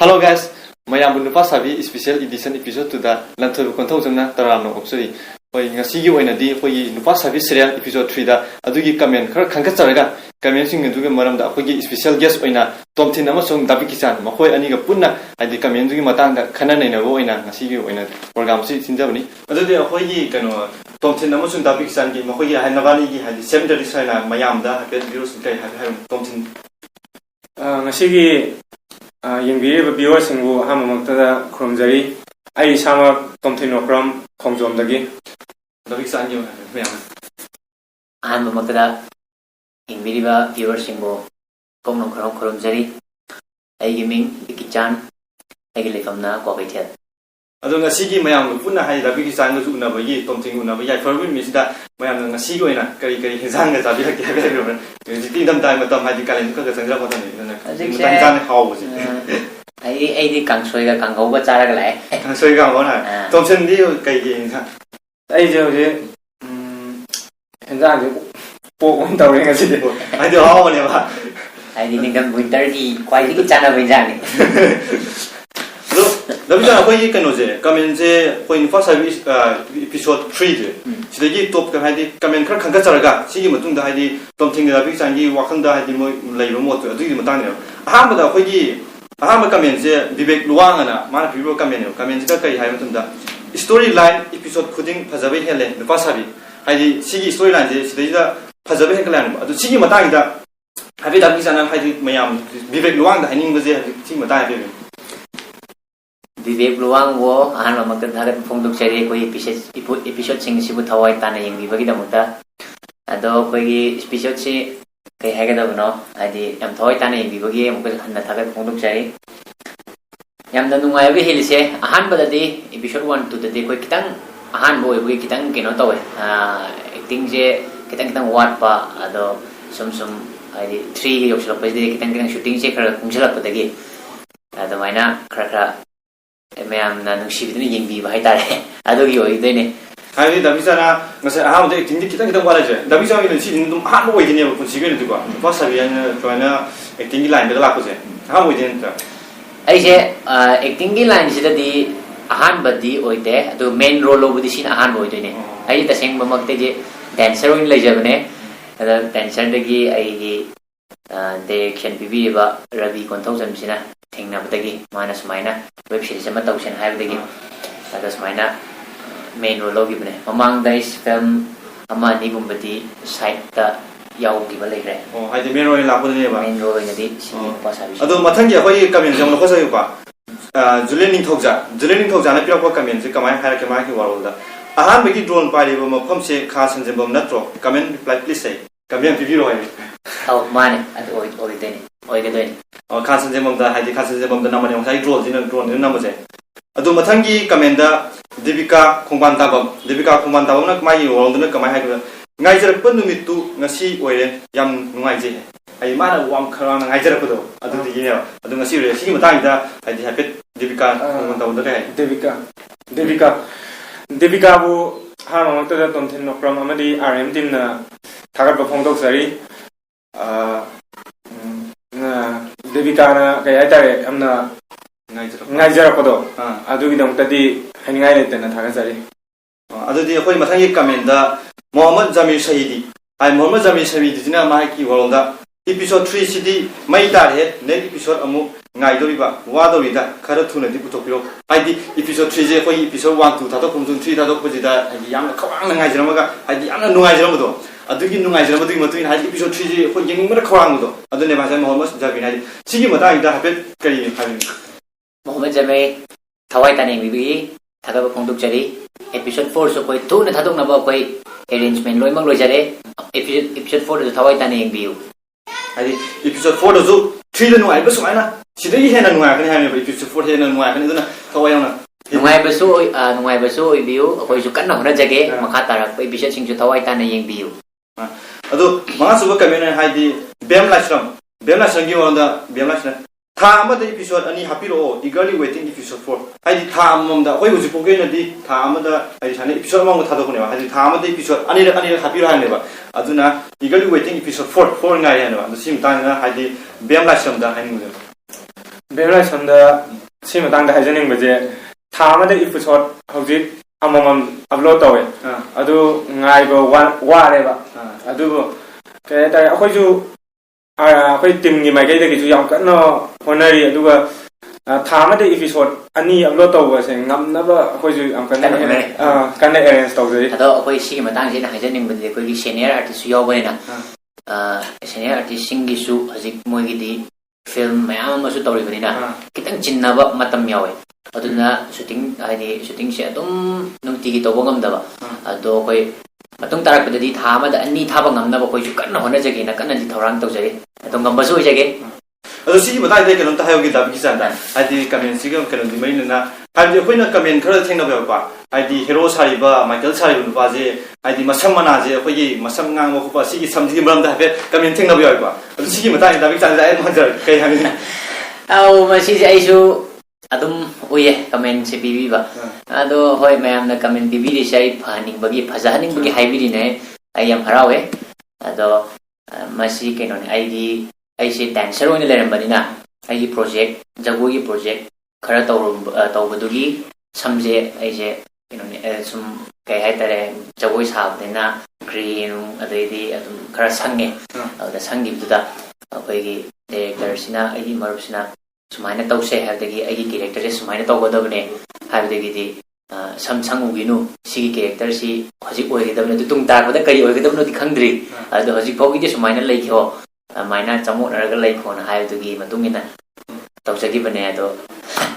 Hello guys, mayam bunu pasabi special edition episode to da lanthoi konthau jamna taram no opsuri hoi ngasi gi oina di hoi nupa sabi serial episode 3 da adugi comment khar khangka charaga comment sing adugi maram da hoi special guest oina tomthin amasung dabi kisan mahoi ani ga punna adi comment dugi matang da khana nei na bo oina ngasi gi oina program si sinjabani adudi hoi gi kano tomthin amasung dabi kisan gi mahoi gi hanabani gi hadi cemetery saina mayam da hapet virus kai habi tomthin ngasi gi yengbi viewers singu hamamakta khurumjari ai sama tomthin okram khongjom dagi dabi kisan gi mayam hamamakta yengbi viewers singu komno khurumjari ai gaming ikichan ai lefamna ko baithet ado ngasi gi mayam punna hai dabi kisan ga una bagi tomthin una bagi farwin misida mayam ngasi gi oina kari kari hezang ga tabi hakya ga ro ji ti dam dai matam hai kalen ka ga sangra pata nei na mutan jan haw ji ai di kangsoi ga kanghau ga chara ga lai kangsoi ga bona tomthin di kai gi sa ai je je henjang je po on tawre ngasi de ai do haw ne ba ai di ningam winter di kwai di chana benjang ni dabi jana hoi kano je comment je hoi first service episode 3 je sidagi top ka haidi comment khar khangka charaga sigi matung da haidi tomthing da bi changi wakhang da haidi moi leiba mo to adu gi matang ne aham da hoi gi aham comment je vivek luwang na mana piro comment ka kai hai matung da storyline episode khuding phajabe hele nupa sabi haidi sigi storyline je sidagi da phajabe heklan adu sigi matang da habi da bi jana haidi mayam vivek luwang da haning baje sigi matang habi Vivek Luwang wo ahan mamakta dhagat phongduk chari koi episode sing sibu thawai tana yengbi bagi damuta ado koi episode si kai haga da bano adi am thawai tana yengbi bagi amukal khanna dhagat phongduk chari yam da nungai bi hilse ahan badadi episode 1 to the koi kitang ahan boy bagi kitang keno tawe acting je kitang wat pa ado sum adi 3 yokshla pajde kitang shooting je khara kungjalak padagi ado maina khara mayam na nungshibiduna yengbiba haitare adogi oidene hai dabi jana ngase aham de acting kitang wala je dabi jana ni si dum han bo oidene ko sigene to ko first sabi ana joina acting line de la ko je aham oidene ta ai je acting line sida di ahan badi oide ado main role obudi sin ahan oidene ai ta seng mamakte je dancer oin lejabne ada dancer dagi ai direction bibi ba ravi konthau jamsina thengna badagi mana sumaina web series ama tausen haibdagi ada sumaina main role logibne mamang dais film ama ni gumbati side ta yaugi balere hai de main role la ko ne ba main role ni di si pasabi ado mathang ge hoi comment jong ko sai ba julen ning thokja na pira ko comment je kamai haira ke ma ki warol da ahan bagi drone pari ba mafam se kha sanjem bam natro comment reply please say comment review ro hai au mane ado oi deni oi ge deni khansan jemam da haidi khansan jemam da namane sai drone din namase adu mathangi comment da Devika khongban tabam na mai world na kamai haida ngai jarak pan numit tu ngasi oire yam nungai je ai mana wam khara na ngai jarak do adu di ne adu ngasi re sigi matang da haidi hapet Devika khongban tabam da kai Devika bu hamamakta da tomthin okram amadi RM team na thagat ba phongdok sari Devika na kaya tare amna ngai jara kodo adugi dam tadi haningai lete na thaga sari adudi hoi mathangi comment da Muhammad Jamil Shahidi ai Muhammad Jamil Shahidi dina mai ki world da episode 3 cd mai tar he next episode amu ngai dori ba wa dori da khara thuna di putopiro ai di episode 3 je hoi episode 1 2 thado kumjun 3 thado pojida ai yam khawang na ngai jara maga ai di yam na nungai jara do adugi nungai jara madu matu hai episode 3 je hoi yeng mara khawang do adune ba Muhammad Jamil hai sigi mata ida hapet kari hai Muhammad Jamil thawai tane bibi thagaba phongduk chari episode 4 so koi tu na thadok na ba koi arrangement loimak loijare episode 4 do thawai tane yengbiu ai episode 4 do 3 da nungai ba sumaina sidai hena nungai kan hai episode 4 hena nungai kan iduna thawai na nungai basu biu koi su kan na hona jage makha tarak episode sing su thawai tane yengbiu ado mga suba comment hai di bem lashram gi wanda bem lashram tha amada episode ani hapiro eagerly waiting episode 4 ai di tha amamda hoi huji poge na di tha amada ai sane episode amang thado kone ba ai tha amada episode ani hapiro hane ba aduna eagerly waiting episode 4 ngai hane ba sim ta na hai di bem lashram da hai mu ꯕꯦꯕꯤꯂꯥꯏ ꯁꯣꯝꯗ ꯁꯤ ꯃꯇꯥꯡꯗ ꯍꯥꯏꯖꯅꯤꯡꯕꯁꯦ ꯊꯥ ꯑꯃꯗ episode ꯍꯧꯖꯤꯛ ꯑꯃꯃꯝ upload ꯇꯧꯋꯦ ꯑꯗꯨ ꯉꯥꯏꯕ ꯋꯥꯔꯦꯕ ꯑꯗꯨꯕꯨ ꯀꯩ ꯍꯥꯏꯇꯥꯔꯦ ꯑꯩꯈꯣꯏ ꯇꯤꯝꯒꯤ ꯃꯥꯏꯀꯩꯗꯒꯤꯁꯨ ꯌꯥꯝ ꯀꯟꯅ ꯍꯣꯠꯅꯔꯤ ꯑꯗꯨꯒ ꯊꯥ ꯑꯃꯗ episode 2 ꯑꯞꯂꯣꯗ ꯇꯧꯕꯁꯦ ꯉꯝꯅꯕ ꯑꯩꯈꯣꯏꯁꯨ ꯌꯥꯝ ꯀꯟꯅ ꯑꯦꯔꯦꯟꯖ ꯇꯧꯖꯔꯤ ꯑꯗꯣ ꯑꯩꯈꯣꯏ ꯁꯤꯒꯤ ꯃꯇꯥꯡꯁꯤꯗ ꯍꯥꯏꯖꯅꯤꯡꯕꯗꯤ ꯑꯩꯈꯣꯏꯒꯤ ꯁꯦꯅꯤꯌꯔ ꯑꯥꯔꯇꯤꯁꯁꯨ ꯌꯥꯎꯕꯅꯤꯅ ꯁꯦꯅꯤꯌꯔ ꯑꯥꯔꯇꯤꯁꯁꯤꯡꯒꯤꯁꯨ ꯍꯧꯖꯤꯛ ꯃꯣꯏꯒꯤꯗꯤ ꯐꯤꯜꯝ ꯃꯌꯥꯝ ꯑꯃꯁꯨ ꯇꯧꯔꯤꯕꯅꯤ나 ꯈꯤꯇꯪ ꯆꯤꯟꯅꯕ ꯃꯇꯝ ꯌꯥꯎꯋꯦ ꯑꯗꯨꯅ ꯁꯨꯇꯤꯡꯁꯦ ꯑꯗꯨꯝ ꯅꯨꯡꯇꯤꯒꯤ ꯇꯧꯕ ꯉꯝꯗꯕ ꯑꯗꯣ ꯑꯩꯈꯣꯏ ꯃꯇꯨꯡ ꯇꯥꯔꯛꯄꯗꯗꯤ ꯊꯥ ꯑꯃꯗ 2 ꯊꯥꯕ ꯉꯝꯅꯕ ꯑꯩꯈꯣꯏꯁꯨ ꯀꯟꯅ ꯍꯣꯠꯅꯖꯒꯦꯅ ꯀꯟꯅꯗꯤ ꯊꯧꯔꯥꯡ ꯇꯧꯖꯔꯤ ꯑꯗꯣ ꯉꯝꯕꯁꯨ ꯑꯣꯏꯖꯒꯦ ꯑꯗꯣ ꯁꯤꯒꯤ ꯃꯇꯥꯡꯗ ꯀꯩꯅꯣꯝꯇ ꯍꯥꯏꯌꯣꯒꯤ ꯗꯥꯕꯤꯒꯤ ꯆꯥꯟꯗ ꯍꯥꯏꯗꯤ ꯀꯃꯦꯟꯁꯤꯒ ꯀꯩꯅꯣꯗꯤ ꯃꯔꯤꯅ ꯍꯥꯏꯕꯗꯤ ꯑꯩꯈꯣꯏꯅ ꯀꯃꯦꯟ ꯈꯔ ꯊꯦꯡꯅꯕ ꯌꯥꯎꯀꯣ ꯍꯥꯏꯗꯤ ꯍꯦꯔꯣ ꯁꯥꯔꯤꯕ ꯃꯥꯏꯀꯦꯜ ꯁꯥꯔꯤꯕ ꯅꯨꯄꯥꯁꯦ ꯍꯥꯏꯗꯤ ꯃꯁꯝ ꯃꯅꯥꯁꯦ ꯑꯩꯈꯣꯏꯒꯤ ꯃꯁꯝ ꯉꯥꯡꯕ ꯈꯣꯠꯄ ꯁꯤꯒꯤ ꯁꯝꯁꯤꯒꯤ ꯃꯔꯝꯗ ꯍꯥꯏꯐꯦꯠ ꯀꯃꯦꯟ ꯊꯦꯡꯅꯕ ꯌꯥꯎꯀꯣ ꯑꯗꯣ ꯁꯤꯒꯤ ꯃꯇꯥꯡꯗ ꯗꯥꯕꯤꯒꯤ ꯆꯥꯟꯗ ꯑꯩ ꯍꯪꯖꯔꯦ ꯀꯩ ꯍꯥꯏꯅꯤ ꯃꯁꯤꯁꯦ ꯑꯩꯁꯨ ꯑꯗꯨꯝ ꯎꯏꯌꯦ ꯀꯃꯦꯟꯁꯦ ꯄꯤꯕꯤꯕ ꯑꯗꯣ ꯍꯣꯏ ꯃꯌꯥꯝꯅ ꯀꯃꯦꯟ ꯄꯤꯕꯤꯔꯤꯁꯦ ꯑꯩ ꯐꯍꯟꯅꯤꯡꯕꯒꯤ ꯐꯖꯍꯟꯅꯤꯡꯕꯒꯤ ꯍꯥꯏꯕꯤꯔꯤꯅꯦ ꯑꯩ ꯌꯥꯝ ꯍꯔꯥꯎꯋꯦ ꯑꯗꯣ ꯃꯁꯤ ꯀꯩꯅꯣꯅꯦ ꯑꯩꯁꯦ ꯗꯥꯟꯁꯔ ꯑꯣꯏꯅ ꯂꯩꯔꯝꯕꯅꯤꯅ ꯑꯩꯒꯤ ꯄ꯭ꯔꯣꯖꯦꯛ ꯖꯒꯣꯏꯒꯤ ꯄ꯭ꯔꯣꯖꯦꯛ ꯈꯔ ꯇꯧꯕꯗꯨꯒꯤ ꯁꯝꯁꯦ ꯑꯩꯁꯦ ꯀꯩꯅꯣꯅꯦ ꯁꯨꯝ ꯀꯩ ꯍꯥꯏꯇꯥꯔꯦ ꯖꯒꯣꯏ ꯁꯥꯕꯅꯤꯅ ꯒ꯭ꯔꯦ ꯅꯨꯡ ꯑꯗꯩꯗꯤ ꯑꯗꯨꯝ ꯈꯔ ꯁꯪꯉꯦ ꯑꯗꯨꯗ ꯁꯪꯈꯤꯕꯗꯨꯗ ꯑꯩꯈꯣꯏꯒꯤ ꯗꯥꯏꯔꯦꯛꯇꯔꯁꯤꯅ ꯑꯩꯒꯤ ꯃꯔꯨꯞꯁꯤꯅ ꯁꯨꯃꯥꯏꯅ ꯇꯧꯁꯦ ꯍꯥꯏꯕꯗꯒꯤ ꯑꯩꯒꯤ ꯀꯦꯔꯦꯛꯇꯔꯁꯦ ꯁꯨꯃꯥꯏꯅ ꯇꯧꯒꯗꯕꯅꯦ ꯍꯥꯏꯕꯗꯒꯤꯗꯤ ꯁꯝ ꯁꯪꯉꯨꯒꯤꯅꯨ ꯁꯤꯒꯤ ꯀꯦꯔꯦꯛꯇꯔꯁꯤ ꯍꯧꯖꯤꯛ ꯑꯣꯏꯒꯗꯕꯅꯤ ꯑꯗꯨ ꯇꯨꯡ ꯇꯥꯔꯛꯄꯗ ꯀꯔꯤ ꯑꯣꯏꯒꯗꯕꯅꯣꯗꯤ ꯈꯪꯗ꯭ꯔꯤ ꯑꯗꯣ ꯍꯧꯖꯤꯛ ꯐꯥꯎꯒꯤꯗꯤ ꯁꯨꯃꯥꯏꯅ ꯂꯩꯈꯣ ꯑꯗꯨꯃꯥꯏꯅ ꯆꯃꯣꯠꯅꯔꯒ ꯂꯩꯈꯣꯅ ꯍꯥꯏꯕꯗꯨꯒꯤ ꯃꯇꯨꯡ इन्ना ꯇꯧꯖꯈꯤꯕꯅꯦ ꯑꯗꯣ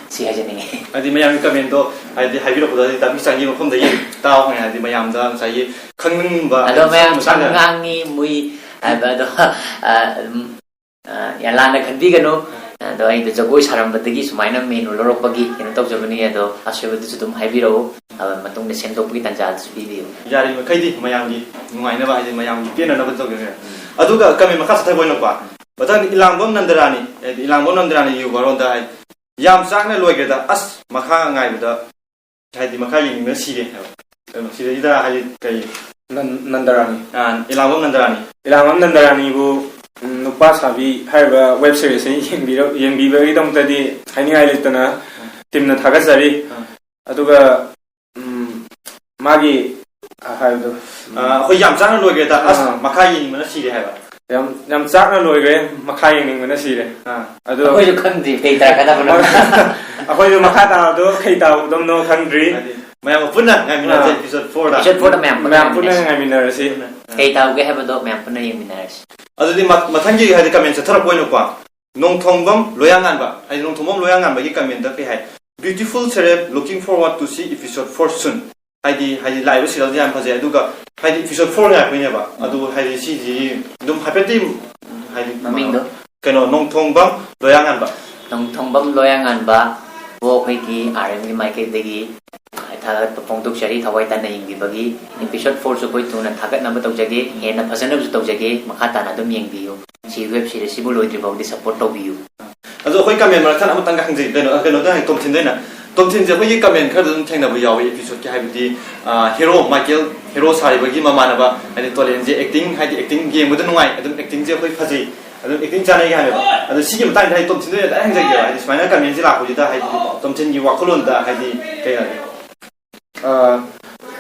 ꯁꯤ ꯍꯥꯏꯖꯅꯤꯡꯉꯤ ꯍꯥꯏꯗꯤ ꯃꯌꯥꯝꯒꯤ ꯀꯃꯦꯟꯇꯣ ꯍꯥꯏꯗꯤ ꯍꯥꯏꯕꯤꯔꯛꯄꯗ ꯗꯥꯕꯤ ꯆꯥꯟꯒꯤ ꯃꯐꯝꯗ ꯇꯥꯎ ꯍꯥꯏꯗꯤ ꯃꯌꯥꯝꯗ ꯉꯁꯥꯏꯒꯤ ꯈꯪꯅꯤꯡꯕ ꯑꯗꯣ ꯃꯌꯥꯝ ꯉꯥꯡꯉꯤ ꯃꯨꯏ ꯍꯥꯏꯕ ꯑꯗꯣ ꯂꯥꯟꯅ ꯈꯟꯕꯤꯒꯅꯨ ꯑꯗꯣ ꯑꯩꯗꯣ ꯖꯒꯣꯏ ꯁꯥꯔꯝꯕꯗꯒꯤ ꯁꯨꯃꯥꯏꯅ ꯃꯦꯅꯨ ꯂꯧꯔꯛꯄꯒꯤ ꯀꯩꯅꯣ ꯇꯧꯖꯕꯅꯤ ꯑꯗꯣ ꯑꯁꯣꯏꯕꯗꯨꯁꯨ ꯑꯗꯨꯝ ꯍꯥꯏꯕꯤꯔꯛꯎ ꯃꯇꯨꯡꯗ ꯁꯦꯝꯗꯣꯛꯄꯒꯤ ꯇꯥꯟꯖꯥꯗꯨꯁꯨ ꯄꯤꯕꯤꯌꯨ ꯌꯥꯔꯤꯃꯈꯩꯗꯤ ꯃꯌꯥꯝꯒꯤ ꯅꯨꯡꯉꯥꯏꯅꯕ ꯍꯥꯏꯗꯤ ꯃꯌꯥꯝꯒꯤ ꯄꯦꯟꯅꯅꯕ ꯇꯧꯒꯦ ꯑꯗꯨꯒ ꯀꯃꯦꯟ ꯃꯈꯥ ꯆꯠꯊꯕ ꯑꯣꯏꯅꯀꯣ ꯃꯊꯪ ꯏꯂꯥꯡꯕꯝ ꯅꯟꯗꯔꯥꯅꯤ ꯍꯥꯏꯗꯤ ꯏꯂꯥꯡꯕꯝ ꯅꯟꯗꯔꯥꯅꯤ ꯋꯥꯔꯣꯟꯗ ꯍꯥꯏꯗꯤ ꯌꯥꯝ ꯆꯥꯛꯅ ꯂꯣꯏꯒ꯭ꯔꯦꯗ ꯑꯁ ꯃꯈꯥ ꯉꯥꯏꯕꯗ ꯍꯥꯏꯗꯤ ꯃꯈꯥ ꯌꯦꯡꯅꯤꯡꯕ ꯁꯤꯔꯦ ꯍꯥꯏꯕ ꯀꯩꯅꯣ ꯁꯤꯗꯩꯗ ꯍꯥꯏꯗꯤ ꯀꯩ ꯅꯟꯗꯔꯥꯅꯤ ꯏꯂꯥꯡꯕꯝ ꯅꯟꯗꯔꯥꯅꯤꯕꯨ ꯅꯨꯄꯥ ꯁꯥꯕꯤ ꯍꯥꯏꯔꯤꯕ ꯋꯦꯕ ꯁꯤꯔꯤꯁ ꯌꯦꯡꯕꯤꯕꯒꯤꯗꯃꯛꯇꯗꯤ ꯍꯥꯏꯅꯤꯡꯉꯥꯏ ꯂꯩꯇꯅ ꯇꯤꯝꯅ ꯊꯥꯒꯠꯆꯔꯤ ꯑꯗꯨꯒ ꯃꯥꯒꯤ ꯍꯥꯏꯕꯗꯣ ꯑꯩꯈꯣꯏ ꯌꯥꯝ ꯆꯥꯛꯅ ꯂꯣꯏꯒ꯭ꯔꯦꯗ ꯑꯁ ꯃꯈꯥ ꯌꯦꯡꯅꯤꯡꯕꯅ ꯁꯤꯔꯦ ꯍꯥꯏꯕ ꯌꯥꯝ ꯆꯥꯛꯅ ꯂꯣꯏꯒ꯭ꯔꯦ ꯃꯈꯥ ꯌꯦꯡꯅꯤꯡꯕꯅ ꯁꯤꯔꯦ ꯑꯗꯣ ꯑꯩꯈꯣꯏꯁꯨ ꯈꯪꯗ꯭ꯔꯤ ꯀꯩ ꯇꯥꯔꯛꯀꯗꯕꯅꯣ ꯑꯩꯈꯣꯏꯁꯨ ꯃꯈꯥ ꯇꯥꯕꯗꯣ ꯀꯩ ꯇꯥꯒꯗꯕꯅꯣ ꯈꯪꯗ꯭ꯔꯤ ꯃꯌꯥꯝ ꯄꯨꯟꯅ ꯉꯥꯏꯃꯤꯟꯅꯁꯦ episode 4ꯗ ꯃꯌꯥꯝ ꯄꯨꯟꯅ ꯉꯥꯏꯃꯤꯟꯅꯔꯁꯤ ꯀꯩ ꯇꯥꯎꯒꯦ ꯍꯥꯏꯕꯗꯣ ꯃꯌꯥꯝ ꯄꯨꯟꯅ ꯌꯦꯡꯃꯤꯟꯅꯔꯁꯤ ꯑꯗꯨꯗꯤ ꯃꯊꯪꯒꯤ ꯍꯥꯏꯗꯤ ꯀꯃꯦꯟ ꯆꯠꯊꯔꯛꯄ ꯑꯣꯏꯅꯀꯣ ꯅꯣꯡꯊꯣꯡꯕꯝ ꯂꯣꯌꯥꯉꯥꯟꯕ ꯍꯥꯏꯗꯤ ꯅꯣꯡꯊꯣꯡꯕꯝ ꯂꯣꯌꯥꯉꯥꯟꯕꯒꯤ ꯀꯃꯦꯟꯇ ꯀꯩ ꯍꯥꯏ beautiful ꯁꯦꯔꯦꯞ looking forward to see episode 4 soon ꯍꯥꯏꯗꯤ ꯂꯥꯛꯏꯕ ꯁꯤꯔꯤꯌꯦꯜꯁꯦ ꯌꯥꯝ ꯐꯖꯩ ꯑꯗꯨꯒ ꯍꯥꯏꯗꯤ episode 4 ꯉꯥꯏꯔꯛꯄꯩꯅꯦꯕ ꯑꯗꯨ ꯍꯥꯏꯗꯤ ꯁꯤꯁꯤ ꯑꯗꯨꯝ ꯍꯥꯏꯐꯦꯠꯇꯤ ꯍꯥꯏꯗꯤ ꯃꯃꯤꯡꯗꯣ ꯀꯩꯅꯣ ꯅꯣꯡꯊꯣꯡꯕꯝ ꯂꯣꯌꯥꯉꯥꯟꯕ ꯑꯩꯈꯣꯏꯒꯤ RMꯒꯤ ꯃꯥꯏꯀꯩꯗꯒꯤ ꯊꯥꯒꯠꯄ ꯐꯣꯡꯗꯣꯛꯆꯔꯤ ꯊꯋꯥꯏ ꯇꯥꯅ ꯌꯦꯡꯕꯤꯕꯒꯤ episode 4ꯁꯨ ꯑꯩꯈꯣꯏ ꯊꯨꯅ ꯊꯥꯒꯠꯅꯕ ꯇꯧꯖꯒꯦ ꯍꯦꯟꯅ ꯐꯖꯅꯕꯁꯨ ꯇꯧꯖꯒꯦ ꯃꯈꯥ ꯇꯥꯅ ꯑꯗꯨꯝ ꯌꯦꯡꯕꯤꯌꯨ ꯁꯤ ꯋꯦꯕ ꯁꯤꯔꯤꯁꯁꯤꯕꯨ ꯂꯣꯏꯗ꯭ꯔꯤꯐꯥꯎꯗꯤ ꯁꯞꯄꯣꯔꯠ ꯇꯧꯕꯤꯌꯨ ꯑꯗꯣ ꯑꯩꯈꯣꯏ ꯀꯃꯦꯟ ꯃꯔꯛꯇ ꯑꯃꯇꯪꯒ ꯍꯪꯖꯩ ꯀꯩꯅꯣꯗ ꯍꯪ ꯇꯣꯝꯊꯤꯟꯗꯩꯅ ꯇꯣꯝꯊꯤꯟꯁꯦ ꯑꯩꯈꯣꯏꯒꯤ ꯀꯃꯦꯟ ꯈꯔꯗ ꯑꯗꯨꯝ ꯊꯦꯡꯅꯕ ꯌꯥꯎꯋꯤ episodeꯀꯤ ꯍꯥꯏꯕꯗꯤ ꯃꯥꯏꯀꯦꯜ ꯍꯦꯔꯣ ꯁꯥꯔꯤꯕꯒꯤ ꯃꯃꯥꯟꯅꯕ ꯍꯥꯏꯗꯤ ꯇꯣꯂꯦꯟꯁꯦ ꯑꯦꯛꯇꯤꯡ ꯌꯦꯡꯕꯗ ꯅꯨꯡꯉꯥꯏ ꯑꯗꯨꯝ ꯑꯦꯛꯇꯤꯡꯁꯦ ꯑꯩꯈꯣꯏ ꯐꯖꯩ ꯑꯗꯨꯝ ꯑꯦꯛꯇꯤꯡ ꯆꯥꯅꯩ ꯍꯥꯏꯕ ꯑꯗꯣ ꯁꯤꯒꯤ ꯃꯇꯥꯡꯗ ꯍꯥꯏꯗꯤ ꯇꯣꯝꯊꯤꯟꯗ ꯗꯥꯏꯔꯦꯛ ꯍꯪꯖꯒꯦꯕ ꯍꯥꯏꯗꯤ ꯁꯨꯃꯥꯏꯅ ꯀꯃꯦꯟꯁꯦ ꯂꯥꯛꯄꯁꯤꯗ ꯍꯥꯏꯗꯤ ꯇꯣꯝꯊꯤꯟꯒꯤ ꯋꯥꯈꯜꯂꯣꯟꯗ ꯍꯥꯏꯗꯤ ꯀꯩ ꯍꯥꯏꯒꯦ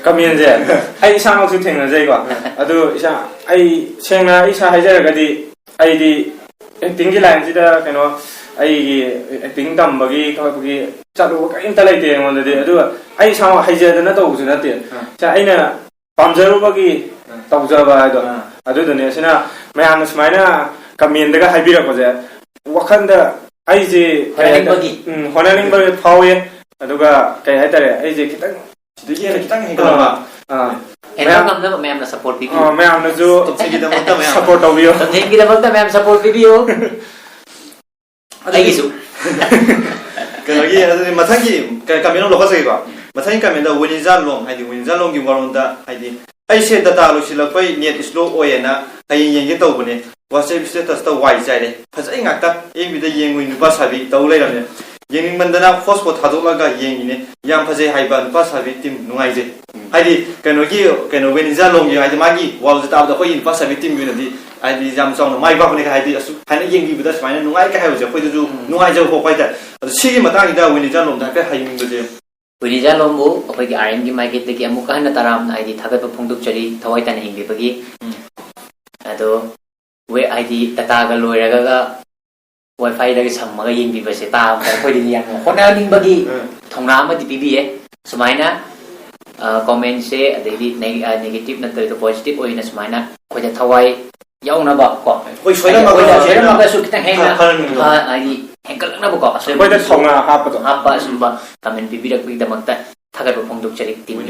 ꯀꯃꯦꯟꯁꯦ ꯑꯩ ꯏꯁꯥꯃꯛꯁꯨ ꯊꯦꯡꯅꯖꯩꯀꯣ ꯑꯗꯨ ꯑꯩ ꯁꯦꯡꯅ ꯏꯁꯥ ꯍꯥꯏꯖꯔꯒꯗꯤ ꯑꯩꯗꯤ ꯑꯦꯛꯇꯤꯡꯒꯤ ꯂꯥꯏꯟꯁꯤꯗ ꯀꯩꯅꯣ ꯑꯩꯒꯤ ꯑꯦꯛꯇꯤꯡ ꯇꯝꯕꯒꯤ ꯈꯣꯠꯄꯒꯤ ꯆꯠꯂꯨꯕ ꯀꯔꯤꯝꯇ ꯂꯩꯇꯦ ꯑꯩꯉꯣꯟꯗꯗꯤ ꯑꯗꯨꯒ ꯑꯩ ꯏꯁꯥꯃꯛ ꯍꯩꯖꯗꯅ ꯇꯧꯕꯁꯨ ꯅꯠꯇꯦ ꯑꯩꯅ ꯄꯥꯝꯖꯔꯨꯕꯒꯤ ꯇꯧꯖꯕ ꯍꯥꯏꯗꯣ ꯑꯗꯨꯗꯨꯅꯦ ꯑꯁꯤꯅ ꯃꯌꯥꯝꯅ ꯁꯨꯃꯥꯏꯅ ꯀꯃꯦꯟꯗꯒ ꯍꯥꯏꯕꯤꯔꯛꯄꯁꯦ ꯋꯥꯈꯜꯗ ꯑꯩꯁꯦ ꯍꯣꯠꯅꯅꯤꯡꯕ ꯐꯥꯎꯋꯦ ꯑꯗꯨꯒ ꯀꯩ ꯍꯥꯏꯇꯥꯔꯦ ꯑꯩꯁꯦ ꯈꯤꯇꯪ ꯁꯤꯗꯒꯤ ꯍꯦꯟꯅ ꯈꯤꯇꯪ ꯍꯦꯟꯒꯠꯂꯕ ꯉꯝꯅꯕ ꯃꯌꯥꯝꯅ ꯁꯞꯄꯣꯔꯠ ꯄꯤꯕꯤꯌꯨ ꯃꯌꯥꯝꯅꯁꯨ ꯁꯞꯄꯣꯔꯠ ꯇꯧꯕꯤꯌꯨ ꯇꯣꯝꯊꯤꯟꯒꯤꯗꯃꯛꯇ ꯃꯌꯥꯝ ꯁꯞꯄꯣꯔꯠ ꯄꯤꯕꯤꯌꯨ ꯑꯩꯒꯤꯁꯨ ꯀꯩꯅꯣꯒꯤ ꯑꯗꯨꯗꯤ ꯃꯊꯪꯒꯤ ꯀꯃꯦꯟ ꯑꯃ ꯂꯧꯈꯠꯆꯒꯦꯀꯣ ꯃꯊꯪꯒꯤ ꯀꯃꯦꯟꯗ ꯋꯤꯅꯤꯖꯥꯟꯂꯣꯡ ꯍꯥꯏꯗꯤ ꯋꯤꯅꯤꯖꯥꯟꯂꯣꯡꯒꯤ ꯋꯥꯔꯣꯟꯗ ꯍꯥꯏꯗꯤ ꯑꯩꯁꯦ ꯗꯇꯥ ꯂꯣꯏꯁꯤꯜꯂꯛꯄꯩ ꯅꯦꯠ ꯁ꯭ꯂꯣ ꯑꯣꯏꯌꯦꯅ ꯍꯌꯦꯡ ꯌꯦꯡꯒꯦ ꯇꯧꯕꯅꯦ ꯋꯥꯆꯦꯞ ꯁ꯭ꯇꯦꯇꯁꯇ ꯋꯥꯏ ꯆꯥꯏꯔꯦ ꯐꯖꯩ ꯉꯥꯛꯇ ꯑꯦꯐꯕꯤꯗ ꯌꯦꯡꯉꯨꯏ ꯅꯨꯄꯥ ꯁꯥꯕꯤ ꯇꯧ ꯂꯩꯔꯝꯃꯦ yeng mandana hotspot thadolaga yengine yam phaje haiba nupa sabi team nungai je haidi kano Veneza long ye haidi magi wal ta da khoi nupa sabi team yuna di haidi jam song mai ba ne ka haidi asu haina yengi bida smaina nungai ka hayo je khoi du nungai je ho paita sigi matang ida Veneza long da ka haiming je Veneza long bu akhoi gi RM gi market de gi amuka hana taram haidi thagat pa phongduk chari thawai tan hing bagi ado we ID data ga loiraga ga wifi da sammaga yingbi base ta khoi di yang hona ning bagi thongna ma di bibi sumaina comment se adegi negative na to positive oina sumaina khoi da thawai yauna ba ko khoi soina ma ga su kita henga ID hengkal na ba ko khoi da thongna hapa sumba comment bibi da kui da makta thagat ba phongduk chari tim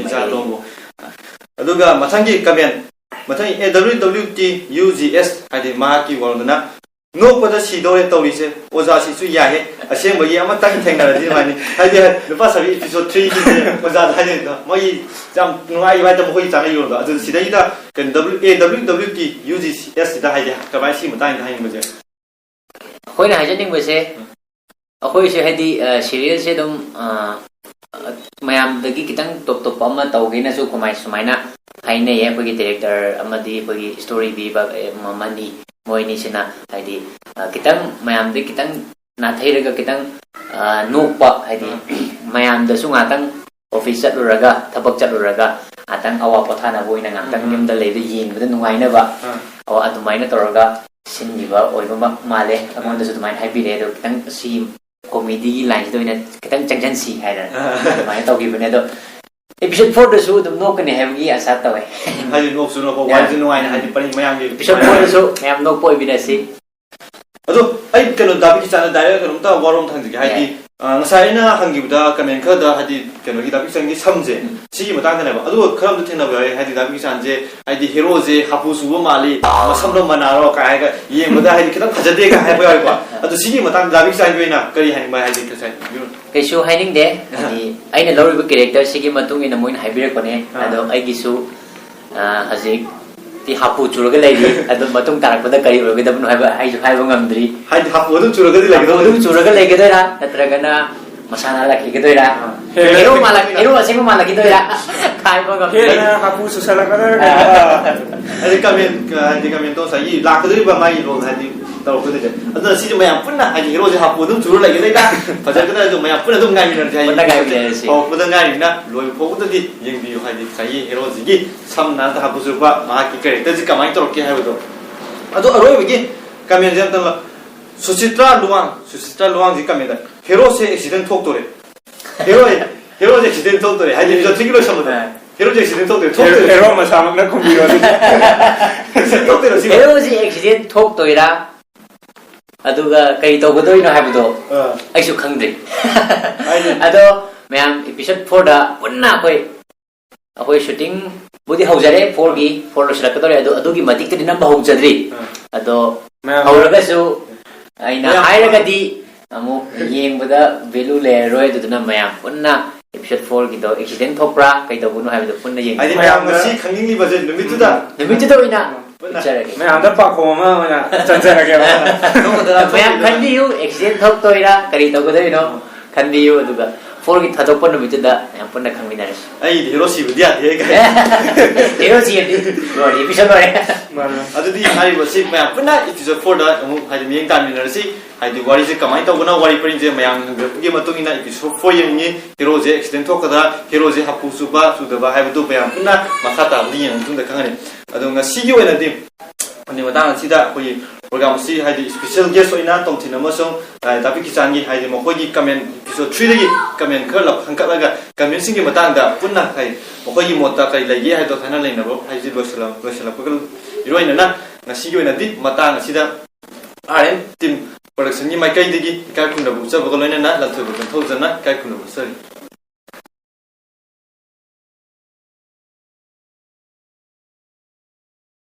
aduga mathangi comment mathangi AWWT UGS hadi ma ki warna no pada sidore tawise oza si su ya he asem bagi ama tang theng na di mani hadi lupa sabi episode 3 ki oza hadi mai jam ngai ba tam hoi chang yo da adu sidai da kan AWWT UGS da hadi ka ba si matang da hin muje khoi na hajaning base akhoi se hadi serial se dum mayam dagi kitang top ama tawge na su khomai sumaina haine ye bagi director amadi bagi story bi ba mamani moini sina haidi kitang mayam de kitang na thairaga kitang nokpa haidi mayam da su ngatang office chatluraga thabak chatluraga atang awa pathana boina ngatang yum da leide yin bada nungaina ba awa adumaina toraga sinniba oiba male amon da su dumain haibire do kitang si comedy line do ina kitang changjan si haida mai tawgi bane do episode 4 da su dum nokane habgi asa tawe hadi nok su no ko wai nu ai hadi pani mayam ge episode 4 da su mayam nok poi binasi ado ai kano dabi ki chana direct kano ta warom thang ji hadi ngasaina hangi buda comment kha da hadi kano gi dabi sangi samje sigi matang na ba ado kharam du thena ba hadi dabi ki sanje hadi hero je hapu su ba mali samro manaro ka ga ye muda hadi kitang khajade ga hai ba ado sigi matang dabi ki sangi na kari hani mai hadi ka sai kaisu haining de ani aina loriba character sigi matung ina moin haibire kone ado ai gisu hazik ti hapu churaga lei ado matung tarak pada kari roga da bunu haiba ai haiba ngamdri hadi hapu dum churaga di lagi dum churaga lei gedera natragana masana laki gedera hero asing malaki gedera kai ba ngamdri hapu susala kada hadi kamen to sai la kadri ba mai ro hadi tau ko de ado si mayam punna hadi hero je hapu dum churaga lagi gedera fajar kada jo mayam punna dum ngai na jai punna ngai de si oh punna ngai na loi pho ko di yeng bi hadi sai hero ji sam na ta hapu su ba ma ki character ji kamai to ke hai do ado aroi bi kamen jam tan Suchitra luang ji kamen da hero se accident thok tore hero je accident thok tore hadi jo thik lo samda hero je accident thok tore hero ma samak na khum biro thok tore si hero ji accident thok toira aduga kai to godoi no haibdo ai su khangdri ado mayam episode 4 da punna akoi shooting budi haujare 4 gi 4 lo silakadore adugi matik ti namba haujadri ado hauraga su aina hairaga di amu yengbada value le roi duduna mayam punna episode 4 gi do accident thokra kai to bunu haibdo punna yeng ai mayam si khanging ni baje numituda ina charage मैं आंध्र पाको में मैं चंचा लगे mayam khandi yu accident thok toira kari to godoi no khandi yu aduga 4 gi thadok pon numituda yam punna khangminare ai hero si budia de ga hero si episode ore adu di hari basi mayam punna episode 4 da amu hadi miyeng tan minare si hadi wari je kamai to guna wari prin je mayam gi matung ina episode 4 yeng ni hero je accident thok kada hero je hapu suba sudaba hai bu mayam punna makata ni yang tunda kangane adu nga si gi wena dim ani matang sida koi program si hadi special guest oina tom thina masong tapi kisangi hadi mo koi gi comment episode 3 gi comment khala hangka laga comment singi matang da punna kai mo koi gi mota kai lagi hai do thana leina bo hai ji losalam pagal iroina na nga si gi wena di matang sida RM team production ni mai kai digi kai kunna bu sa bagaloina na la thu bu thau jana kai kunna bu sari